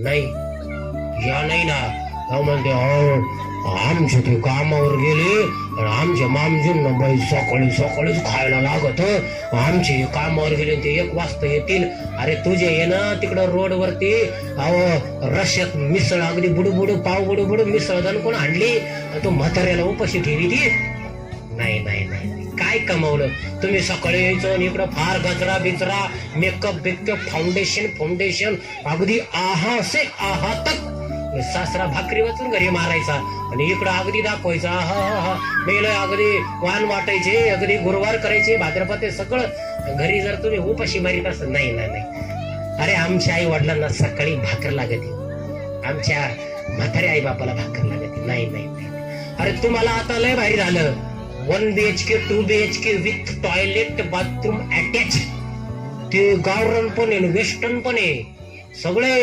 नाही या नाही ना. म्हणते आमचे ते कामावर गेले आणि आमच्या मामजींना बाई सकाळी सकाळीच खायला लागत. आमचे कामावर गेले ते 1 वाजता येतील. अरे तुझे ये ना तिकडं रोडवरती रश्यात मिसळ अगदी बुडू पाव बुडू मिसळ जाऊन कोण आणली तो म्हाताऱ्याला उपाशी ठेवी ती. नाही नाही नाही काय कमावलं तुम्ही. सकाळी यायचं आणि इकडं फार गजरा बिजरा मेकअप फाउंडेशन अगदी आहा से आहा तक. सासरा भाकरी वाचून घरी मारायचा आणि इकडं अगदी दाखवायचा हा मेलं अगदी वाण वाटायचे अगदी गुरुवार करायचे भाद्रपद सगळं. घरी जर तुम्ही उपाशी मारीत असं नाही नाही. अरे आमच्या आई वडिलांना सकाळी भाकर लागते, आमच्या म्हाताऱ्या आई बापाला भाकर लागते. नाही नाही नाही. अरे तुम्हाला आता लय भारी झालं 1 BHK 2 BHK with toilet bathroom attach. ते गावरण पण आहे वेस्टर्न पण आहे सगळे